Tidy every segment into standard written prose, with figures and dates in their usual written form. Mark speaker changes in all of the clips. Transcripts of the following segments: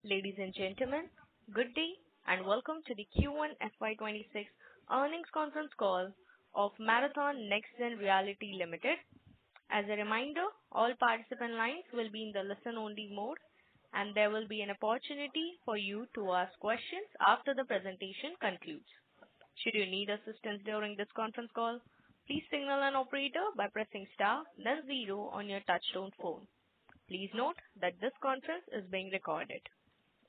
Speaker 1: Ladies and gentlemen, good day and welcome to the Q1 FY26 earnings conference call of Marathon Nextgen Realty Limited. As a reminder, all participant lines will be in the listen-only mode, and there will be an opportunity for you to ask questions after the presentation concludes. Should you need assistance during this conference call, please signal an operator by pressing star then 0 on your touchtone phone. Please note that this conference is being recorded.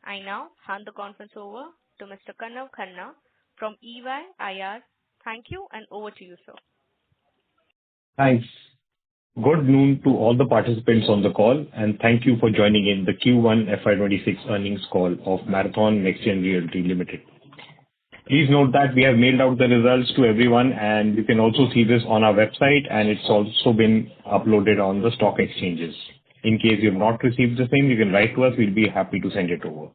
Speaker 1: I now hand the conference over to Mr. Kanav Khanna from EY IR. Thank you, and over to you, sir.
Speaker 2: Thanks. Good noon to all the participants on the call, and thank you for joining in the Q1 FY26 earnings call of Marathon Nextgen Realty Limited. Please note that we have mailed out the results to everyone, and you can also see this on our website, and it's also been uploaded on the stock exchanges. In case you have not received the same, you can write to us. We'll be happy to send it over.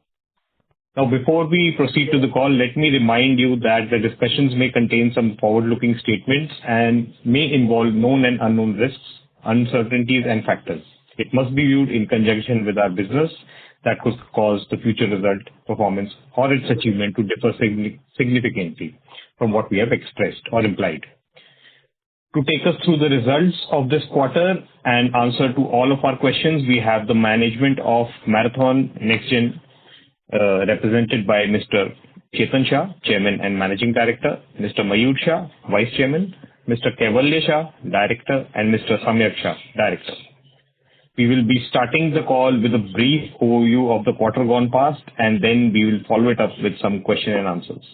Speaker 2: Now, before we proceed to the call, let me remind you that the discussions may contain some forward-looking statements and may involve known and unknown risks, uncertainties, and factors. It must be viewed in conjunction with our business that could cause the future result, performance, or its achievement to differ significantly from what we have expressed or implied. To take us through the results of this quarter and answer to all of our questions, we have the management of Marathon Nextgen, represented by Mr. Chetan Shah, Chairman and Managing Director, Mr. Mayur Shah, Vice Chairman, Mr. Kaivalya Shah, Director, and Mr. Samyak Shah, Director. We will be starting the call with a brief overview of the quarter gone past, and then we will follow it up with some question and answers.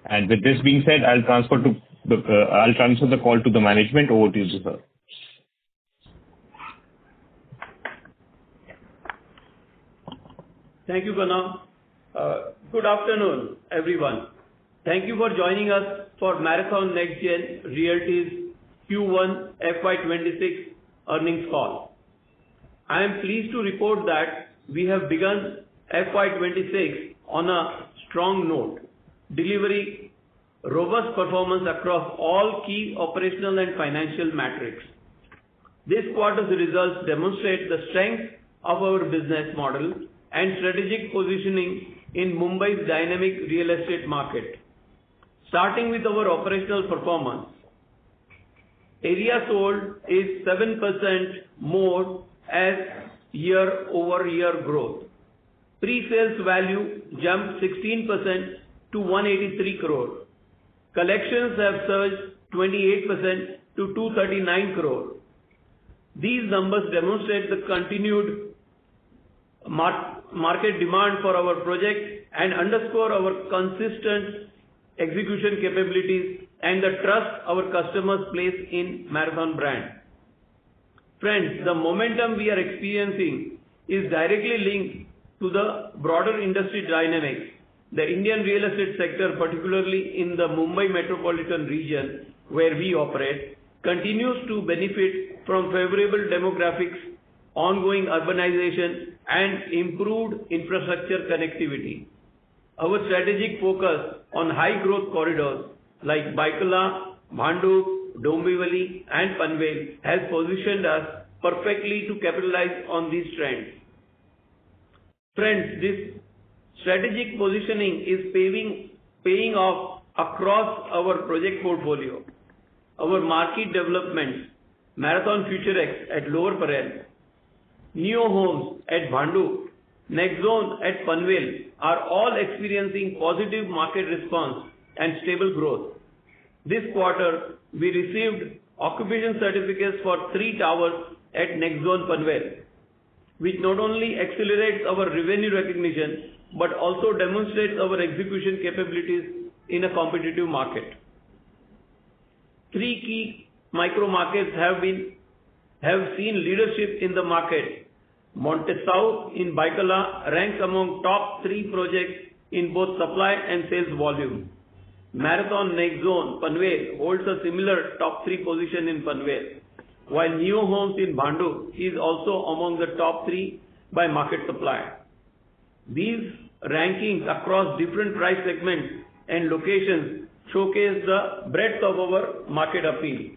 Speaker 2: And with this being said, I'll transfer the call to the management. Over to you, sir.
Speaker 3: Thank you, Kanav. Good afternoon, everyone. Thank you for joining us for Marathon Nextgen Realty's Q1 FY26 earnings call. I am pleased to report that we have begun FY26 on a strong note, delivering robust performance across all key operational and financial metrics. This quarter's results demonstrate the strength of our business model and strategic positioning in Mumbai's dynamic real estate market. Starting with our operational performance, area sold is 7% more as year-over-year growth. Pre-sales value jumped 16% to 183 crore. Collections have surged 28% to 239 crore. These numbers demonstrate the continued market demand for our project and underscore our consistent execution capabilities and the trust our customers place in Marathon brand. Friends, the momentum we are experiencing is directly linked to the broader industry dynamics. The Indian real estate sector, particularly in the Mumbai metropolitan region where we operate, continues to benefit from favorable demographics, ongoing urbanization, and improved infrastructure connectivity. Our strategic focus on high-growth corridors like Baikala, Bhandup, Dombivli, and Panvel has positioned us perfectly to capitalize on these trends. Friends, this strategic positioning is paying off across our project portfolio. Our market developments, Marathon Future X at Lower Parel, Neo Homes at Bhandup, Nextgen at Panvel are all experiencing positive market response and stable growth. This quarter, we received occupation certificates for 3 towers at Nextgen Panvel, which not only accelerates our revenue recognition but also demonstrates our execution capabilities in a competitive market. 3 key micro markets have seen leadership in the market. Monte South in Baikala ranks among top 3 projects in both supply and sales volume. Marathon Nextgen Panvel holds a similar top 3 position in Panvel, while Neo Homes in Bhandup is also among the top 3 by market supply. These rankings across different price segments and locations showcase the breadth of our market appeal.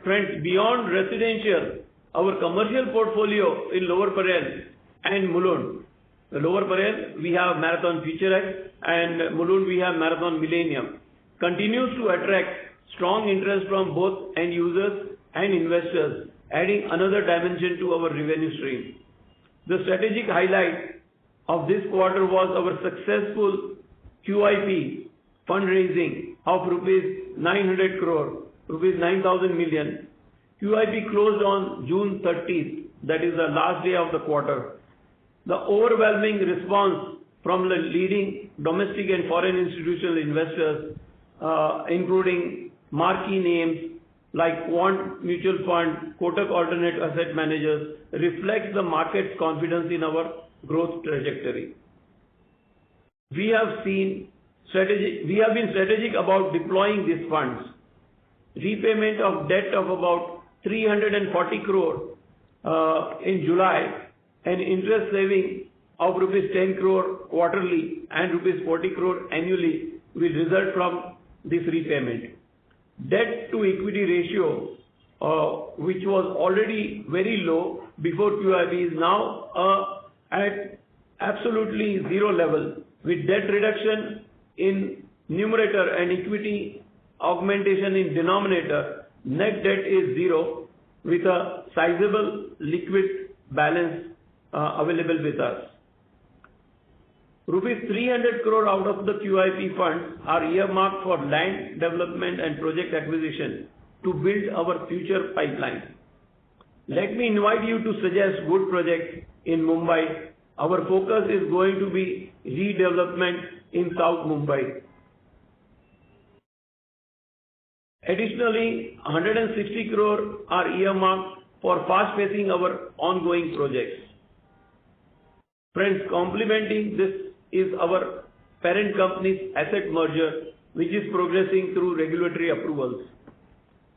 Speaker 3: Friends, beyond residential, Our commercial portfolio in Lower Parel and Mulund. The Lower Parel, we have Marathon Future X, and Mulund, we have Marathon Millennium. Continues to attract strong interest from both end users and investors, adding another dimension to our revenue stream. The strategic highlight of this quarter was our successful QIP fundraising of rupees 900 crore, rupees 9,000 million. QIP closed on June 30th, that is the last day of the quarter. The overwhelming response from the leading domestic and foreign institutional investors, including marquee names like Quant Mutual Fund, Kotak Alternate Asset Managers, reflects the market's confidence in our growth trajectory. We have been strategic about deploying these funds. Repayment of debt of about 340 crore in July, and interest saving of rupees 10 crore quarterly and rupees 40 crore annually will result from this repayment. Debt to equity ratio, which was already very low before QIP, is now at absolutely zero level, with debt reduction in numerator and equity augmentation in denominator. Net debt is zero, with a sizable liquid balance available with us. Rupees 300 crore out of the QIP funds are earmarked for land development and project acquisition to build our future pipeline. Let me invite you to suggest good projects in Mumbai. Our focus is going to be redevelopment in South Mumbai. Additionally, 160 crore are earmarked for fast-pacing our ongoing projects. Friends, complementing this is our parent company's asset merger, which is progressing through regulatory approvals.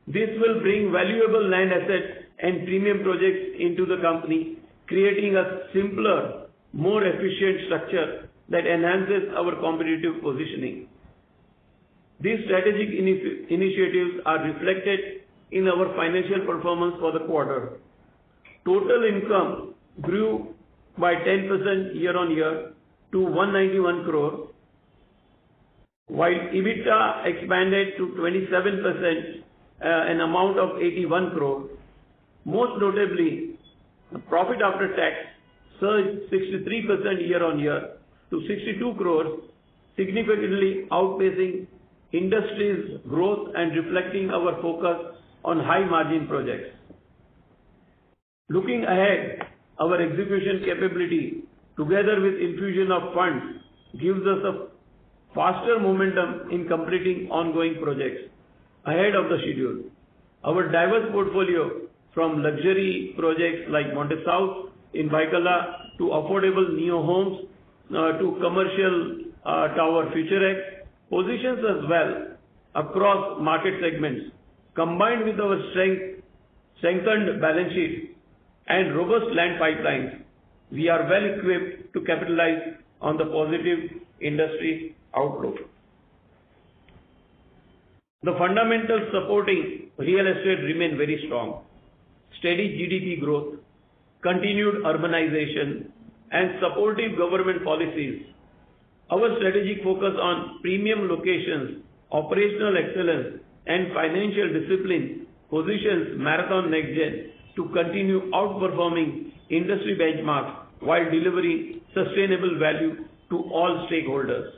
Speaker 3: This will bring valuable land assets and premium projects into the company, creating a simpler, more efficient structure that enhances our competitive positioning. These strategic initiatives are reflected in our financial performance for the quarter. Total income grew by 10% year-on-year to 191 crore, while EBITDA expanded to 27%, an amount of 81 crore. Most notably, profit after tax surged 63% year-on-year to 62 crores, significantly outpacing industry's growth and reflecting our focus on high-margin projects. Looking ahead, our execution capability, together with infusion of funds, gives us a faster momentum in completing ongoing projects ahead of the schedule. Our diverse portfolio, from luxury projects like Monte South in Baikala to affordable neo homes to commercial tower Future X, positions us well across market segments. Combined with our strengthened balance sheet and robust land pipelines, we are well equipped to capitalize on the positive industry outlook. The fundamentals supporting real estate remain very strong. Steady GDP growth, continued urbanization, and supportive government policies. Our strategic focus on premium locations, operational excellence, and financial discipline positions Marathon Nextgen to continue outperforming industry benchmarks while delivering sustainable value to all stakeholders.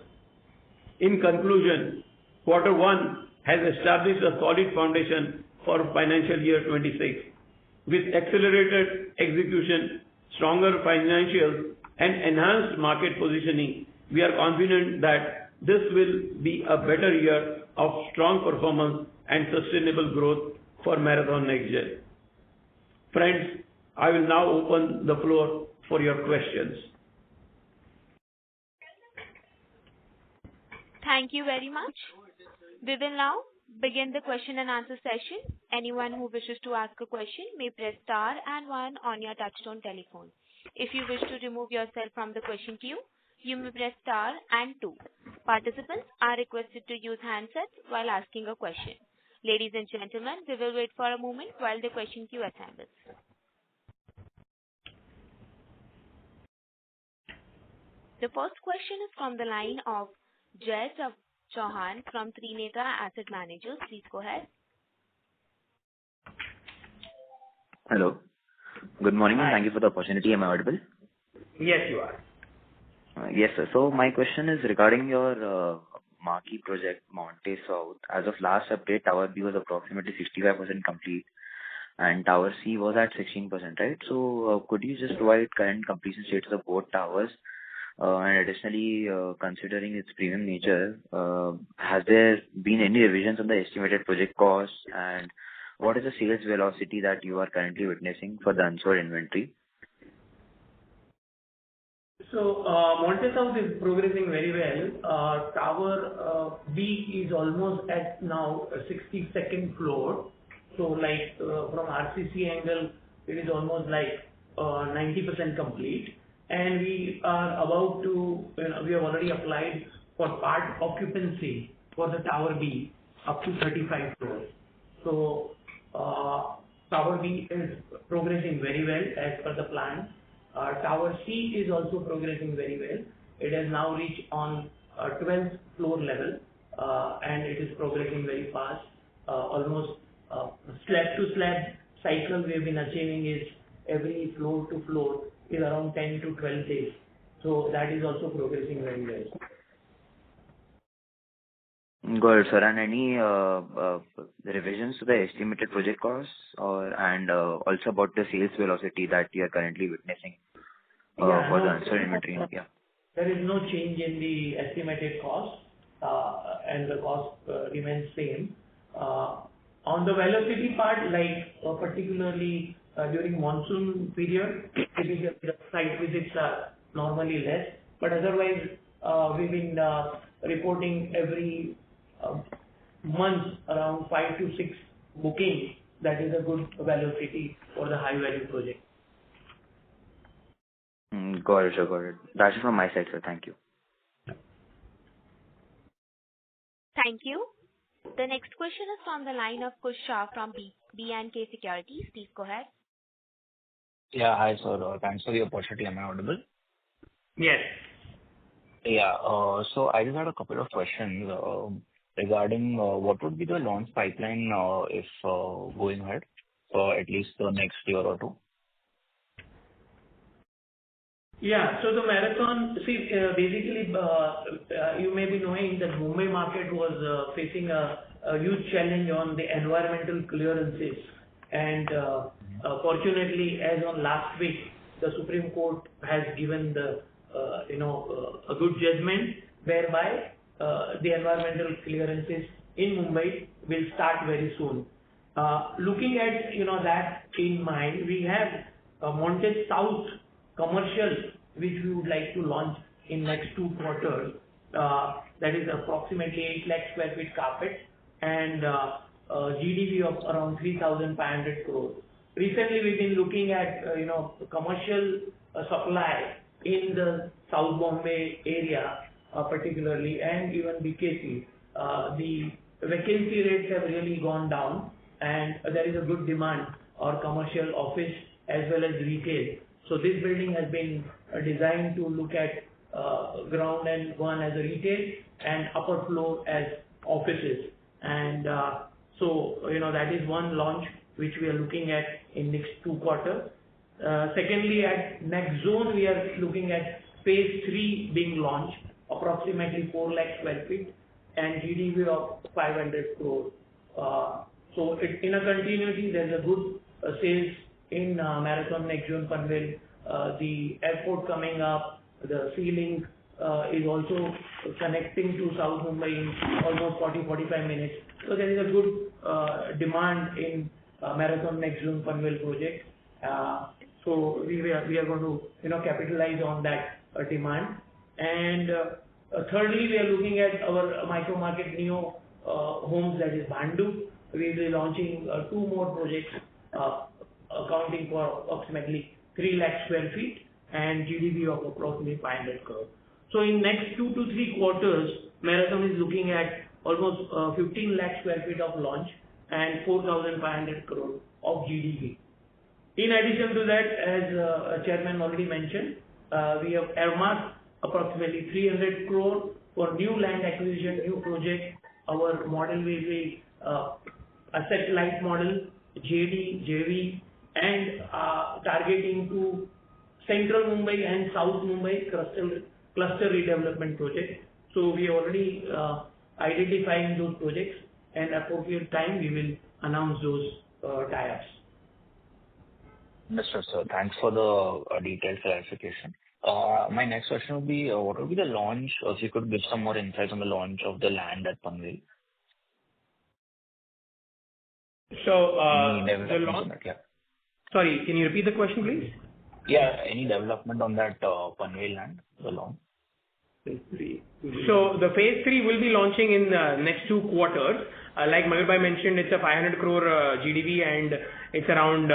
Speaker 3: In conclusion, Quarter 1 has established a solid foundation for financial year 26. With accelerated execution, stronger financials, and enhanced market positioning, we are confident that this will be a better year of strong performance and sustainable growth for Marathon Nextgen. Friends, I will now open the floor for your questions.
Speaker 1: Thank you very much. We will now begin the question and answer session. Anyone who wishes to ask a question may press star and 1 on your touchtone telephone. If you wish to remove yourself from the question queue, you may press star and 2. Participants are requested to use handsets while asking a question. Ladies and gentlemen, we will wait for a moment while the question queue assembles. The first question is from the line of Jay Chauhan from Trinetra Asset Managers. Please go ahead.
Speaker 4: Hello. Good morning, and thank you for the opportunity. Am I audible?
Speaker 3: Yes, you are.
Speaker 4: Yes, sir. So my question is regarding your marquee project, Monte South. As of last update, Tower B was approximately 65% complete, and Tower C was at 16%, right? So could you just provide current completion status of both towers? And additionally, considering its premium nature, has there been any revisions on the estimated project costs, and what is the sales velocity that you are currently witnessing for the unsold inventory?
Speaker 3: So, Monte South is progressing very well. Tower B is almost at now 62nd floor. So, like from RCC angle, it is almost like 90% complete. And we are about to, we have already applied for part occupancy for the Tower B up to 35 floors. So, Tower B is progressing very well as per the plan. Tower C is also progressing very well. It has now reached on 12th floor level, and it is progressing very fast. Almost slab to slab cycle we have been achieving is every floor to floor is around 10 to 12 days. So that is also progressing very well.
Speaker 4: Got it, sir. And any revisions to the estimated project costs, and also about the sales velocity that you are currently witnessing for the unsold inventory? Yeah.
Speaker 3: There is no change in the estimated cost, and the cost remains same. On the velocity part, like particularly during monsoon period, typically the site visits are normally less, but otherwise we've been reporting every month around 5 to 6 bookings. That is a good velocity for the high value project.
Speaker 4: Got it, sir. Got it. That's it from my side, sir. Thank you.
Speaker 1: Thank you. The next question is from the line of Kush Shah from B&K Securities. Please go ahead.
Speaker 5: Yeah, hi, sir. Thanks for the opportunity. Am I audible?
Speaker 3: Yes.
Speaker 5: Yeah. So I just had a couple of questions regarding what would be the launch pipeline if going ahead for at least the next year or two?
Speaker 3: Yeah. So the marathon, see, basically, you may be knowing that Mumbai market was facing a huge challenge on the environmental clearances. And fortunately, as on last week, the Supreme Court has given the, a good judgment whereby the environmental clearances in Mumbai will start very soon. Looking at, that in mind, we have Monte South commercial, which we would like to launch in next 2 quarters. That is approximately 8 lakh square feet carpet and GDV of around 3,500 crores. Recently, we've been looking at, commercial supply in the South Bombay area, particularly, and even BKC. The vacancy rates have really gone down, and there is a good demand for commercial office as well as retail. So this building has been designed to look at ground and one as a retail and upper floor as offices. And so, that is one launch which we are looking at in next 2 quarters. Secondly, at Nextgen, we are looking at phase 3 being launched, approximately 4 lakh square feet and GDV of 500 crores. So in a continuity, there's a good sales in Marathon Nextgen Panvel. The airport coming up, the ceiling is also connecting to South Mumbai in almost 40-45 minutes. So there is a good demand in Marathon Nextgen Panvel project. So we are going to capitalize on that demand. And thirdly, we are looking at our micro market neo homes, that is Bhandu. We will be launching 2 more projects accounting for approximately 3 lakh square feet and GDV of approximately 500 crores. So in next 2 to 3 quarters, Marathon is looking at almost 15 lakh square feet of launch and 4,500 crores of GDV. In addition to that, as Chairman already mentioned, we have earmarked approximately 300 crore for new land acquisition, new project. Our model will be asset light model, JV, and targeting to Central Mumbai and South Mumbai cluster redevelopment project. So we already identifying those projects, and appropriate time we will announce those tie-ups.
Speaker 5: Understood, sir. Thanks for the detailed clarification. My next question would be, what would be the launch, or if you could give some more insights on the launch of the land at Panvel?
Speaker 3: So,
Speaker 5: Any
Speaker 3: the
Speaker 5: developments
Speaker 3: launch...
Speaker 5: on that? Yeah.
Speaker 3: Sorry, can you repeat the question, please?
Speaker 5: Yeah, any development on that Panvel land, the launch?
Speaker 3: Phase 3. So the phase 3 will be launching in next 2 quarters. Like Mayurbhai mentioned, it's a 500 crore GDV and it's around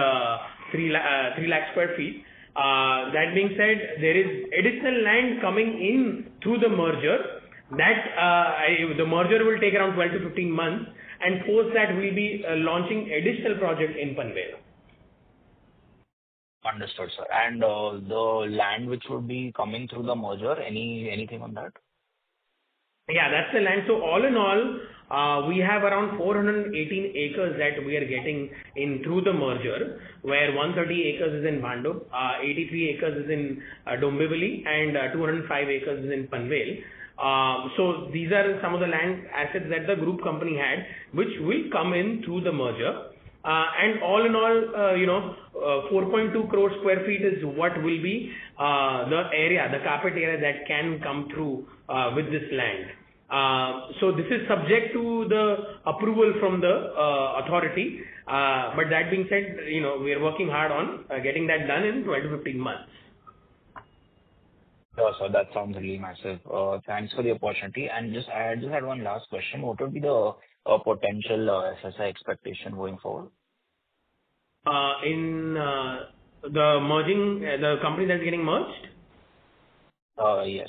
Speaker 3: 3 lakh square feet. That being said, there is additional land coming in through the merger. The merger will take around 12 to 15 months, and post that we'll be launching additional project in Panvel.
Speaker 5: Understood, sir. And the land which would be coming through the merger, anything on that?
Speaker 3: Yeah, that's the land. So all in all, we have around 418 acres that we are getting in through the merger, where 130 acres is in Bhandup, 83 acres is in Dombivli, and 205 acres is in Panvel. So these are some of the land assets that the group company had, which will come in through the merger. And all in all, 4.2 crore square feet is what will be the area, the carpet area that can come through with this land. So this is subject to the approval from the authority. But that being said, we are working hard on getting that done in 12 to 15 months.
Speaker 5: Sure, sir. That sounds really massive. Thanks for the opportunity. And I just had one last question. What would be the potential FSI expectation going forward?
Speaker 3: In the company that's getting merged?
Speaker 5: Yes.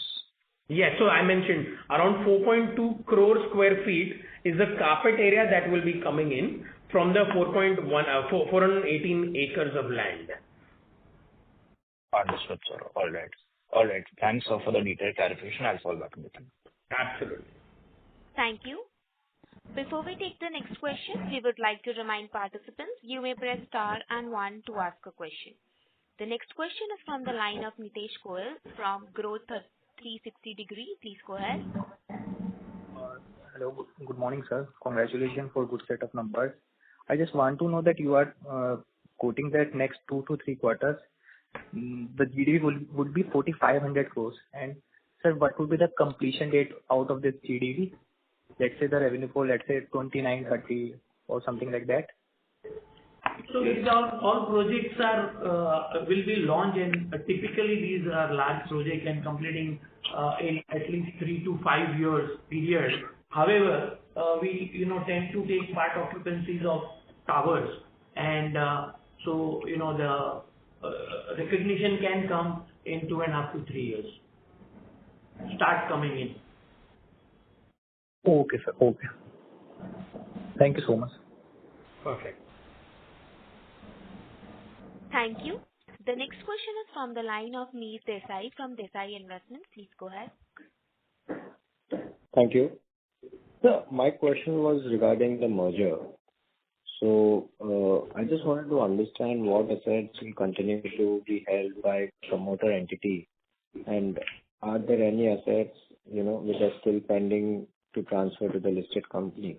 Speaker 3: Yes. So I mentioned around 4.2 crore square feet is the carpet area that will be coming in from the 418 acres of land.
Speaker 5: Understood, sir. All right. Thanks for the detailed clarification. I'll fall back on the thing.
Speaker 3: Absolutely.
Speaker 1: Thank you. Before we take the next question, we would like to remind participants you may press star and 1 to ask a question. The next question is from the line of Nitesh Goel from Growth 360 Degree. Please go ahead.
Speaker 6: Hello. Good morning, sir. Congratulations for good set of numbers. I just want to know that you are quoting that next 2 to 3 quarters, the GDV would be 4,500 crores. And sir, what would be the completion date out of this GDV? Let's say the revenue for, let's say 29, 30 or something like that.
Speaker 3: So these all projects will be launched, and typically these are large projects and completing in at least 3 to 5 years period. However, we tend to take part occupancies of towers, and so the recognition can come in 2.5 to 3 years. Start coming in.
Speaker 6: Okay, sir. Okay. Thank you so much.
Speaker 3: Perfect.
Speaker 1: Thank you. The next question is from the line of Meet Desai from Desai Investments. Please go ahead.
Speaker 7: Thank you. So my question was regarding the merger. So I just wanted to understand what assets will continue to be held by promoter entity, and are there any assets which are still pending to transfer to the listed company?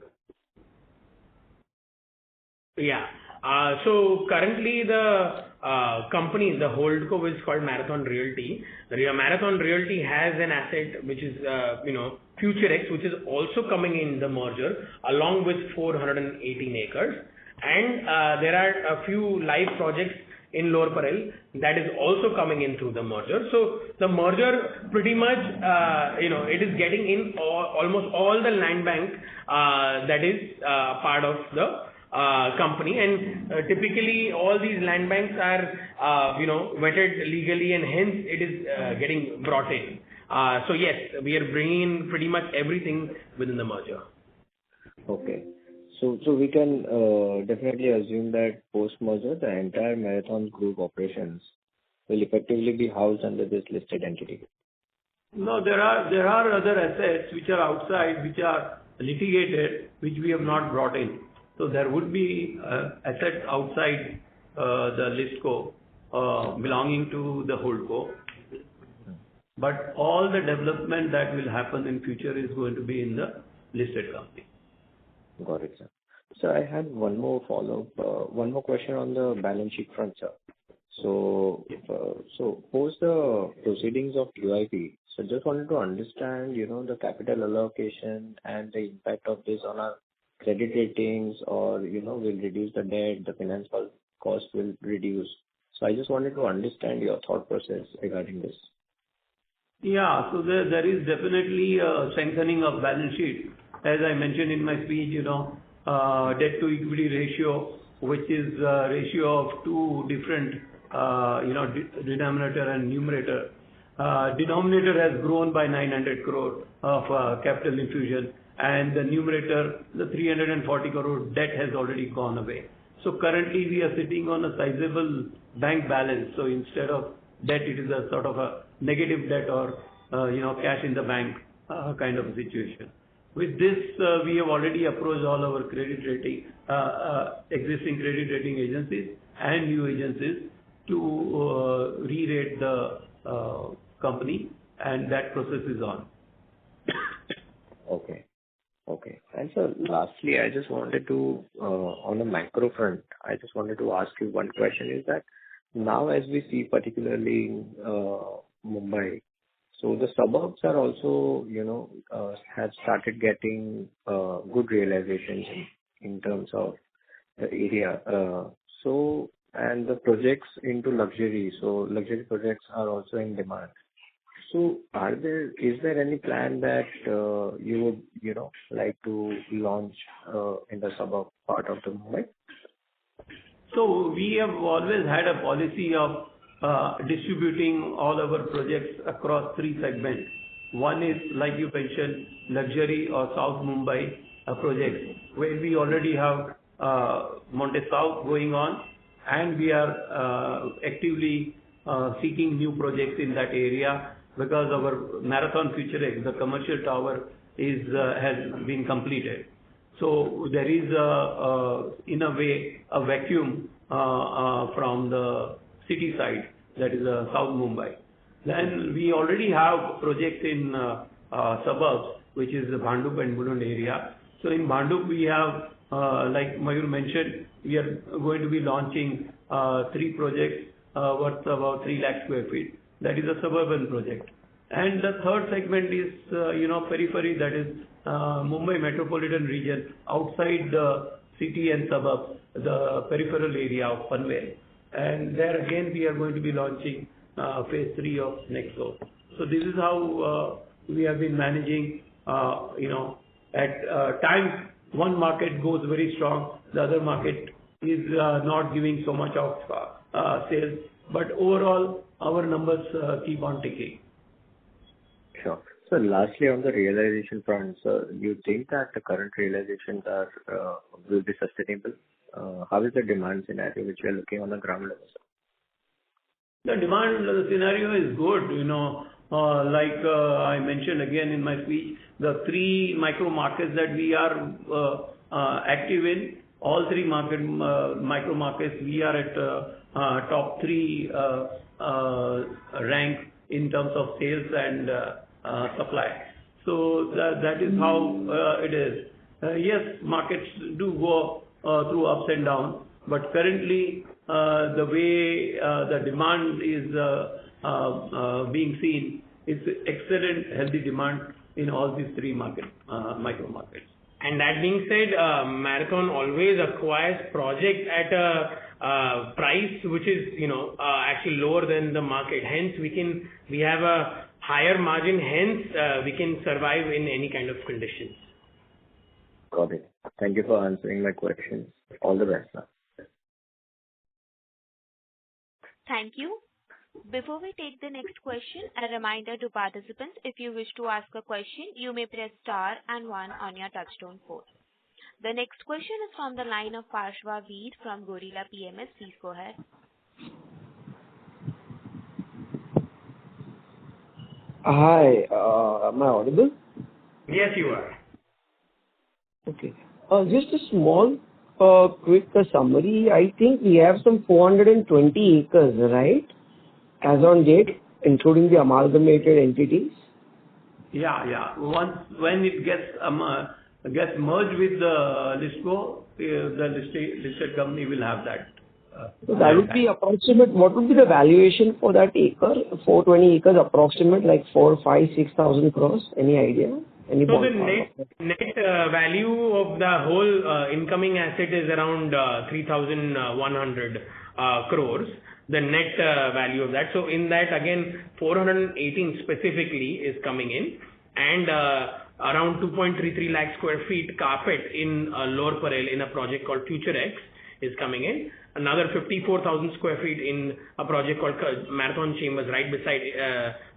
Speaker 3: Yeah. So currently the company, the holdco is called Marathon Realty. Marathon Realty has an asset which is, FutureX, which is also coming in the merger along with 418 acres. And there are a few live projects in Lower Parel that is also coming in through the merger. So the merger pretty much, it is getting in almost all the land bank that is part of the company, and typically all these land banks are vetted legally, and hence it is getting brought in. So yes, we are bringing in pretty much everything within the merger.
Speaker 7: Okay. So we can definitely assume that post-merger, the entire Marathon Group operations will effectively be housed under this listed entity.
Speaker 3: No, there are other assets which are outside, which are litigated, which we have not brought in. So there would be assets outside the listco belonging to the holdco. But all the development that will happen in future is going to be in the listed company.
Speaker 7: Got it, sir. So I had one more follow-up, one more question on the balance sheet front, sir. So post the proceedings of QIP, so just wanted to understand, the capital allocation and the impact of this on our credit ratings, or, will reduce the debt, the finance cost will reduce. So I just wanted to understand your thought process regarding this.
Speaker 3: Yeah. So there is definitely a strengthening of balance sheet. As I mentioned in my speech, debt to equity ratio, which is a ratio of two different, denominator and numerator. Denominator has grown by 900 crore of capital infusion, and the numerator, the 340 crore debt has already gone away. So currently we are sitting on a sizable bank balance. So instead of debt, it is a sort of a negative debt or, cash in the bank kind of a situation. With this, we have already approached all our credit rating, existing credit rating agencies and new agencies to re-rate the company, and that process is on.
Speaker 7: Okay. And so lastly, I just wanted to, on the macro front, I just wanted to ask you one question, is that now as we see particularly in Mumbai, so the suburbs are also, have started getting good realizations in terms of the area. And the projects into luxury, so luxury projects are also in demand. So is there any plan that you would, like to launch in the suburb part of the Mumbai?
Speaker 3: So we have always had a policy of distributing all our projects across three segments. One is, like you mentioned, luxury or South Mumbai projects, where we already have Monte South going on, and we are actively seeking new projects in that area, because our Marathon Future X, the commercial tower, has been completed. So there is, in a way, a vacuum from the city side, that is South Mumbai. Then we already have projects in suburbs, which is the Bhandup and Mulund area. So in Bhandup we have, like Mayur mentioned, we are going to be launching 3 projects worth about 3 lakh square feet. That is a suburban project. And the third segment is, periphery, that is Mumbai metropolitan region, outside the city and suburbs, the peripheral area of Panvel. And there again we are going to be launching phase 3 of Nextgen. So this is how we have been managing, at times one market goes very strong, the other market is not giving so much of sales, but overall our numbers keep on ticking.
Speaker 7: Sure. So lastly, on the realization front, so you think that the current realizations will be sustainable? How is the demand scenario which we are looking on the ground level?
Speaker 3: The demand scenario is good, like I mentioned again in my speech, the 3 micro markets that we are active in, all 3 micro markets, we are at top 3 rank in terms of sales and supply. So that is how it is. Yes, markets do go through ups and downs, but currently the way the demand is being seen, it's excellent, healthy demand in all these 3 micro markets.
Speaker 8: And that being said, Marathon always acquires projects at a price which is, actually lower than the market. Hence, we have a higher margin. Hence, we can survive in any kind of conditions.
Speaker 7: Got it. Thank you for answering my questions. All the best, sir.
Speaker 1: Thank you. Before we take the next question, a reminder to participants, if you wish to ask a question, you may press star and 1 on your touchtone phone. The next question is from the line of Parshva Veer from Gorilla PMS. Please go ahead.
Speaker 9: Hi, am I audible?
Speaker 8: Yes, you are.
Speaker 9: Okay. Just a small, quick summary. I think we have some 420 acres, right? As on date, including the amalgamated entities.
Speaker 3: Yeah. When it gets merged with the ListCo, the listed company will have that.
Speaker 9: So that would be approximate. What would be the valuation for that acre? 420 acres, approximate, like 4, 5, 6,000 crores. Any idea? Any
Speaker 8: So the
Speaker 9: ballpark?
Speaker 8: net value of the whole incoming asset is around 3,100 crores. The net value of that. So in that again, 418 specifically is coming in, and around 2.33 lakh square feet carpet in Lower Parel in a project called Future X is coming in. Another 54,000 square feet in a project called Marathon Chambers right beside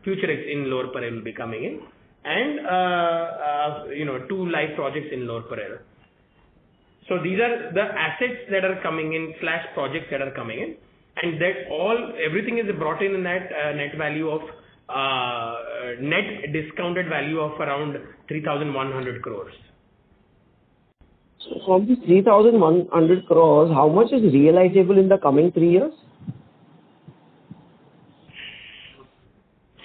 Speaker 8: Future X in Lower Parel will be coming in, and 2 live projects in Lower Parel. So these are the assets that are coming in / projects that are coming in, and that everything is brought in that net value of net discounted value of around 3,100 crores.
Speaker 9: So from the 3,100 crores, how much is realizable in the coming 3 years?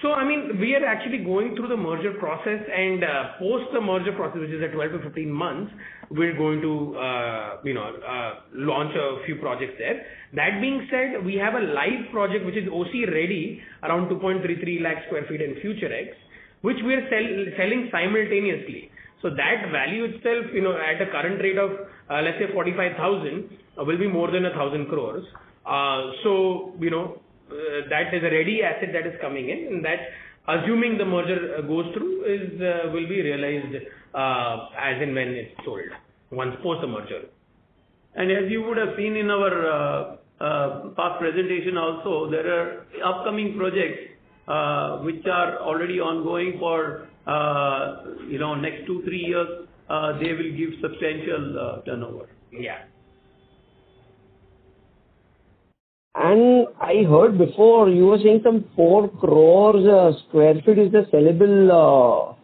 Speaker 8: So, I mean, we are actually going through the merger process, and post the merger process, which is at 12 to 15 months, we're going to, launch a few projects there. That being said, we have a live project which is OC ready, around 2.33 lakh square feet in Future X, which we are selling simultaneously. So that value itself, at a current rate of, let's say 45,000, will be more than 1,000 crores. That is a ready asset that is coming in, and that, assuming the merger goes through, will be realized as and when it's sold, once post the merger.
Speaker 3: And as you would have seen in our past presentation also, there are upcoming projects which are already ongoing for next 2-3 years. They will give substantial turnover.
Speaker 8: Yeah.
Speaker 9: And I heard before you were saying some 4 crores square feet is the sellable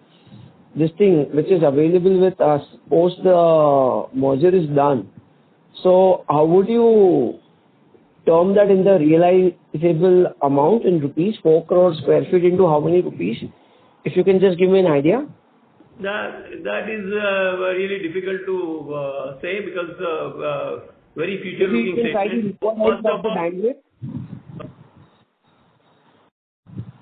Speaker 9: this thing which is available with us post the merger is done. So how would you term that in the realizable amount in rupees? 4 crores square feet into how many rupees? If you can just give me an idea.
Speaker 3: That is really difficult to say, because very future-looking statement.
Speaker 9: First of all,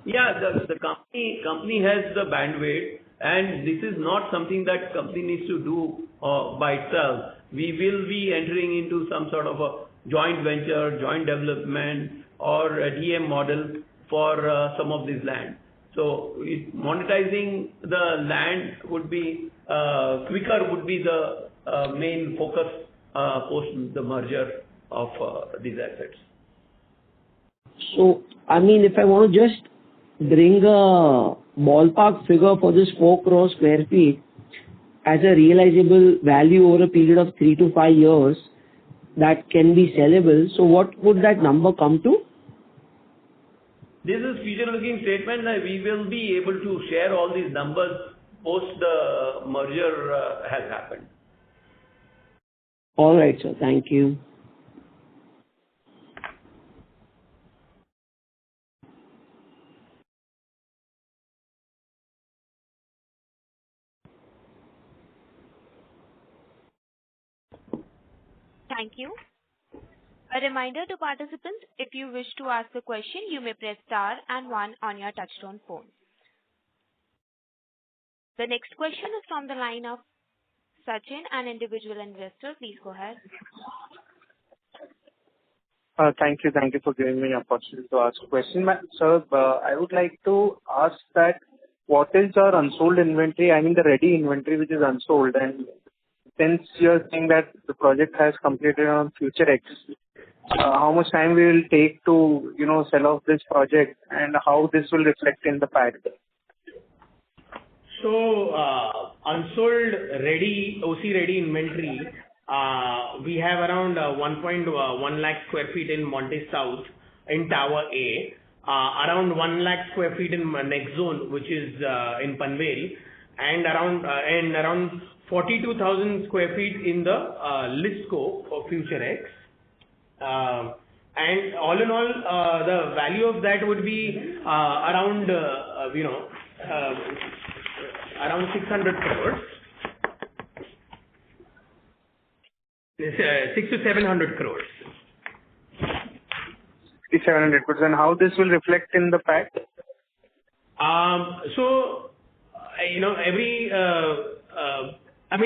Speaker 3: yeah, the company has the bandwidth, and this is not something that company needs to do by itself. We will be entering into some sort of a joint venture, joint development, or a DM model for some of these land. So monetizing the land would be quicker, would be the main focus post the merger of these assets.
Speaker 9: So, I mean, if I want to just bring a ballpark figure for this 4 crore square feet as a realizable value over a period of 3 to 5 years that can be sellable, so what would that number come to?
Speaker 3: This is future-looking statement that we will be able to share all these numbers post the merger has happened.
Speaker 9: All right, sir. Thank you.
Speaker 1: Thank you. A reminder to participants, if you wish to ask a question, you may press star and 1 on your touchtone phone. The next question is from the line of Sachin, an individual investor. Please go ahead.
Speaker 10: Thank you. Thank you for giving me an opportunity to ask a question. Sir, I would like to ask that what is our unsold inventory, I mean the ready inventory which is unsold, and since you are saying that the project has completed on Future X, how much time we will take to, sell off this project and how this will reflect in the PAT?
Speaker 8: So, unsold ready, OC ready inventory, we have around 1.1 lakh square feet in Monte South in Tower A. around 1 lakh square feet in next zone, which is in Panvel, and around 42,000 square feet in the list scope for Future X. And all in all, the value of that would be around 600 crores. 6 to 700 crores.
Speaker 10: 700 crores. And how this will reflect in the PAT?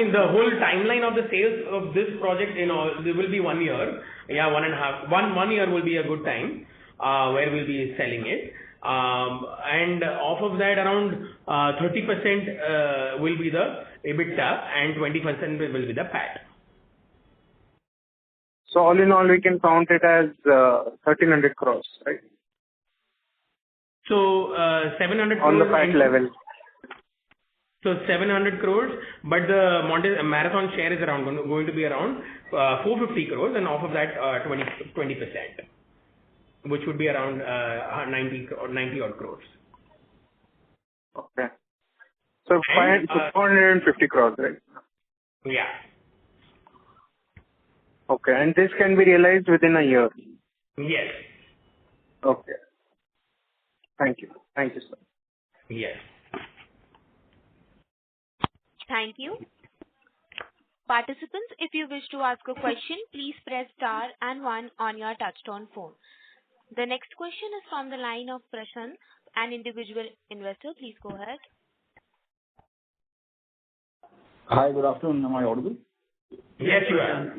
Speaker 8: The whole timeline of the sales of this project, there will be 1 year. Yeah, 1.5. 1 year will be a good time where we'll be selling it. And off of that, around 30% will be the EBITDA and 20% will be the PAT.
Speaker 10: So all in all, we can count it as 1,300 crores, right?
Speaker 8: So 700 crores
Speaker 10: on the PAT level.
Speaker 8: So 700 crores, but the Marathon share is going to be around 450 crores, and off of that 20%, which would be around 90 odd crores.
Speaker 10: Okay. So 450 crores, right?
Speaker 8: Yeah.
Speaker 10: Okay, and this can be realized within a year?
Speaker 8: Yes.
Speaker 10: Okay. Thank you. Thank you, sir.
Speaker 8: Yes.
Speaker 1: Thank you. Participants, if you wish to ask a question, please press star and 1 on your touchtone phone. The next question is from the line of Prashant, an individual investor. Please go ahead.
Speaker 11: Hi, good afternoon. Am I audible?
Speaker 8: Yes, you are.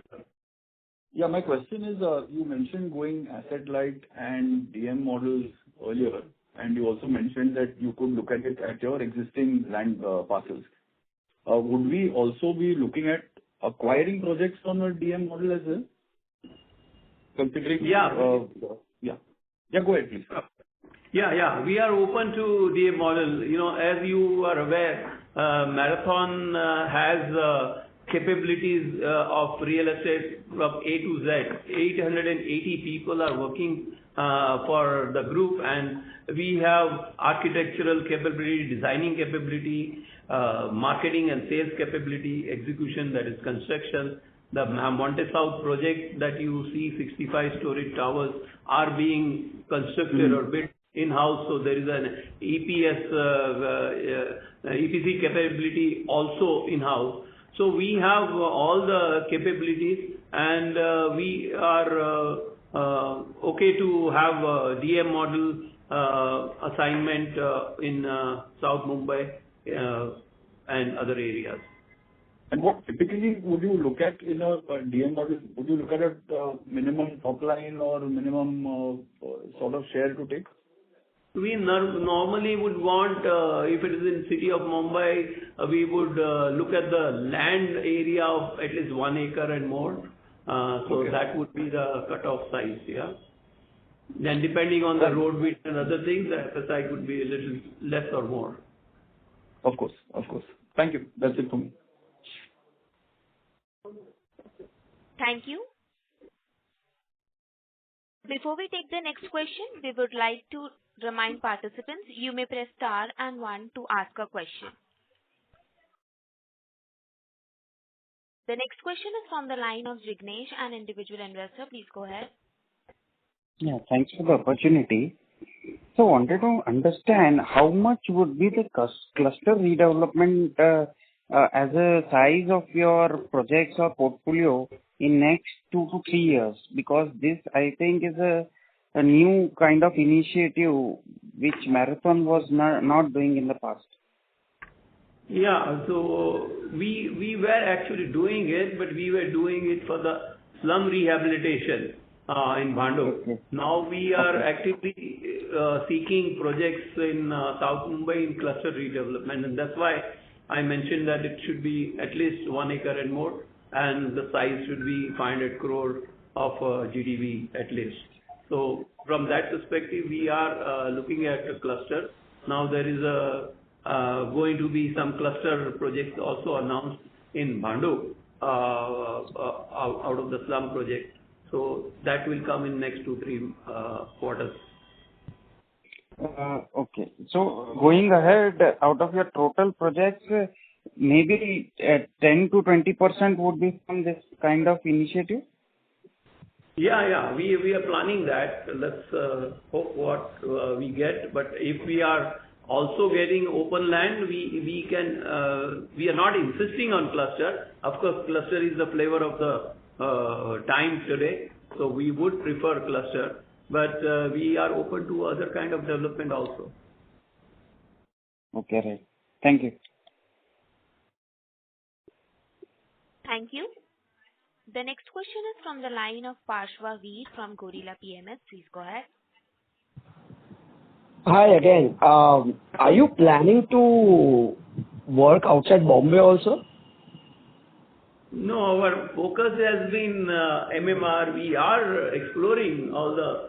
Speaker 11: Yeah, my question is, you mentioned going asset light and DM models earlier, and you also mentioned that you could look at it at your existing land parcels. Would we also be looking at acquiring projects on a DM model as well? Considering...
Speaker 3: Yeah.
Speaker 11: Go ahead, please.
Speaker 3: Yeah. We are open to DM model. As you are aware, Marathon has capabilities of real estate from A to Z. 880 people are working for the group, and we have architectural capability, designing capability, marketing and sales capability, execution, that is construction. The Monte South project that you see, 65-story towers are being constructed or built in-house. So there is an EPC capability also in-house. So we have all the capabilities, and we are okay to have a DM model assignment in South Mumbai and other areas.
Speaker 11: And what typically would you look at in a DM model? Would you look at a minimum top line or minimum sort of share to take?
Speaker 3: We normally would want, if it is in city of Mumbai, we would look at the land area of at least 1 acre and more. Okay. That would be the cutoff size, yeah. Then depending on the road width and other things, the FSI could be a little less or more.
Speaker 11: Of course. Thank you. That's it for me.
Speaker 1: Thank you. Before we take the next question, we would like to remind participants you may press star and 1 to ask a question. The next question is from the line of Jignesh, an individual investor. Please go ahead.
Speaker 12: Yeah, thanks for the opportunity. So wanted to understand how much would be the cluster redevelopment as a size of your projects or portfolio in next 2 to 3 years, because this I think is a new kind of initiative which Marathon was not doing in the past.
Speaker 3: Yeah, so we were actually doing it, but we were doing it for the slum rehabilitation in Bhandup. Okay. Now we are actively seeking projects in South Mumbai in cluster redevelopment, and that's why I mentioned that it should be at least 1 acre and more, and the size should be 500 crore of GDV at least. So from that perspective, we are looking at a cluster. Now there is going to be some cluster projects also announced in Bhandup out of the slum project. So that will come in next 2-3 quarters.
Speaker 12: Okay. So going ahead, out of your total projects, maybe 10 to 20% would be from this kind of initiative?
Speaker 3: Yeah. We are planning that. Let's hope what we get. But if we are also getting open land, we can. We are not insisting on cluster. Of course, cluster is the flavor of the time today. So we would prefer cluster, but we are open to other kind of development also.
Speaker 12: Okay, right. Thank you.
Speaker 13: Thank you. The next question is from the line of Parshva Veer from Gorilla PMS. Please go ahead.
Speaker 9: Hi again. Are you planning to work outside Bombay also?
Speaker 3: No, our focus has been MMR. We are exploring all the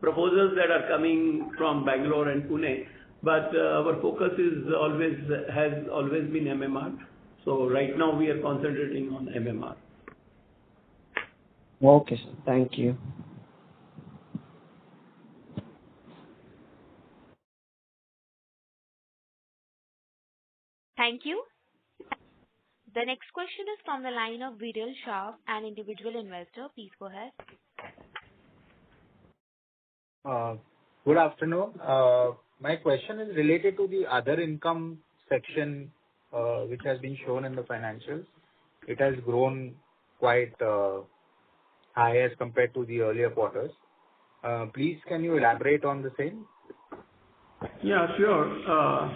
Speaker 3: proposals that are coming from Bangalore and Pune, but our focus has always been MMR. So right now we are concentrating on MMR.
Speaker 9: Okay, sir. Thank you.
Speaker 13: Thank you. The next question is from the line of Viral Shah, an individual investor. Please go ahead.
Speaker 14: Good afternoon. My question is related to the other income section, which has been shown in the financials. It has grown quite high as compared to the earlier quarters. Please, can you elaborate on the same?
Speaker 3: Yeah, sure.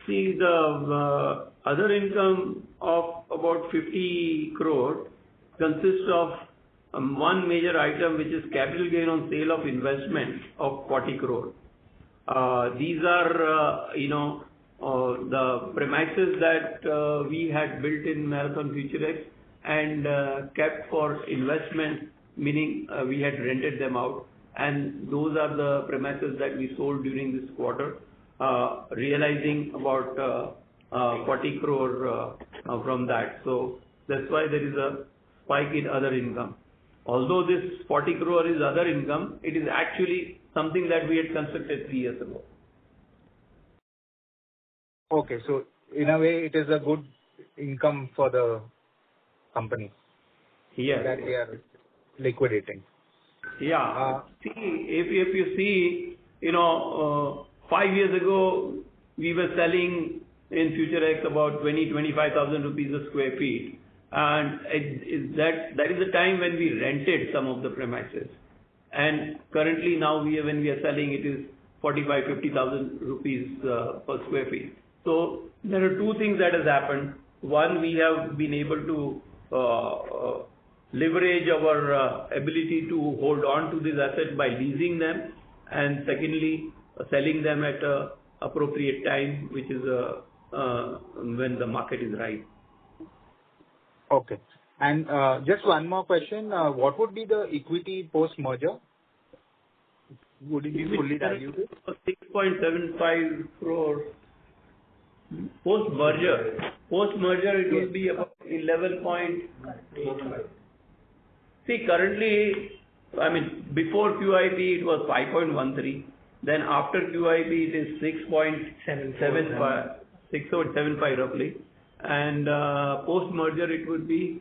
Speaker 3: See, the other income of about 50 crore consists of one major item, which is capital gain on sale of investment of 40 crore. These are, the premises that we had built in Marathon FutureX and kept for investment, meaning we had rented them out. And those are the premises that we sold during this quarter, realizing about 40 crore from that. So that's why there is a spike in other income. Although this 40 crore is other income, it is actually something that we had constructed 3 years ago.
Speaker 14: Okay, so in a way, it is a good income for the company.
Speaker 3: Yes.
Speaker 14: That they are liquidating.
Speaker 3: Yeah. See, if you see, 5 years ago, we were selling in FutureX about 25,000 rupees a square feet. And that is the time when we rented some of the premises. And currently now when we are selling, it is 50,000 rupees per square feet. So there are two things that has happened. One, we have been able to leverage our ability to hold on to these assets by leasing them, and secondly, selling them at a appropriate time, which is when the market is right.
Speaker 14: Okay. And just one more question. What would be the equity post-merger? Would it be fully diluted?
Speaker 3: 6.75 crore. Post-merger, it will be about 11.85. See, currently, before QIP, it was 5.13. Then after QIP, it is 6.75, 6.75 roughly. And post-merger, it would be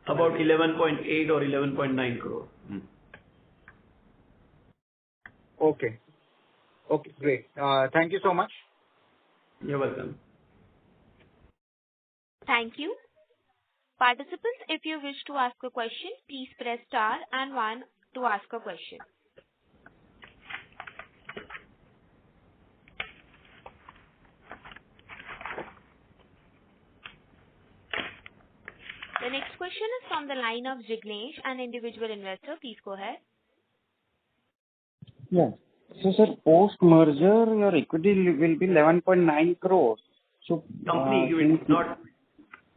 Speaker 3: about 11.8 or 11.9 crore.
Speaker 14: Okay. Okay, great. Thank you so much.
Speaker 3: You're welcome.
Speaker 13: Thank you. Participants, if you wish to ask a question, please press star and 1 to ask a question. The next question is from the line of Jignesh, an individual investor. Please go ahead.
Speaker 12: Yeah. So, sir, post-merger, your equity will be 11.9 crores. So,
Speaker 3: company equity, not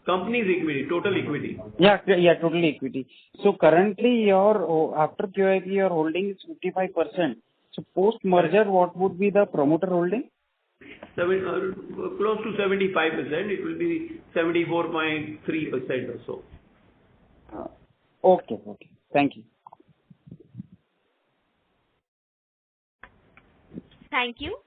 Speaker 3: company's equity, total equity.
Speaker 12: Yeah, total equity. So, currently, after QIP, your holding is 55%. So, post-merger, what would be the promoter holding?
Speaker 3: Close to 75%. It will be 74.3% or so.
Speaker 12: Okay. Thank you.
Speaker 13: Thank you.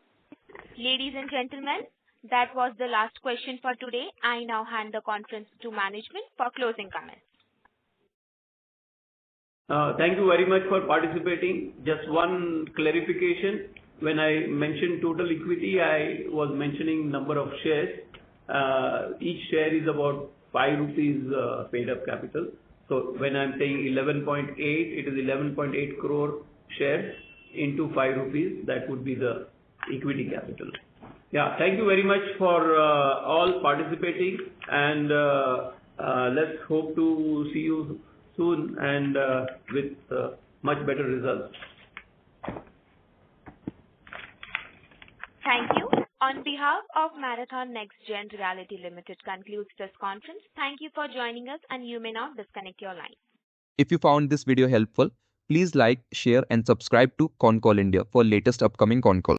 Speaker 13: Ladies and gentlemen, that was the last question for today. I now hand the conference to management for closing comments.
Speaker 3: Thank you very much for participating. Just one clarification. When I mentioned total equity, I was mentioning number of shares. Each share is about 5 rupees paid up capital. So when I'm saying 11.8, it is 11.8 crore shares into 5 rupees. That would be the equity capital. Yeah, thank you very much for all participating, and let's hope to see you soon and with much better results.
Speaker 13: Thank you. On behalf of Marathon Nextgen Realty Limited concludes this conference. Thank you for joining us, and you may now disconnect your line.
Speaker 15: If you found this video helpful, please like, share and subscribe to Concall India for latest upcoming Concall.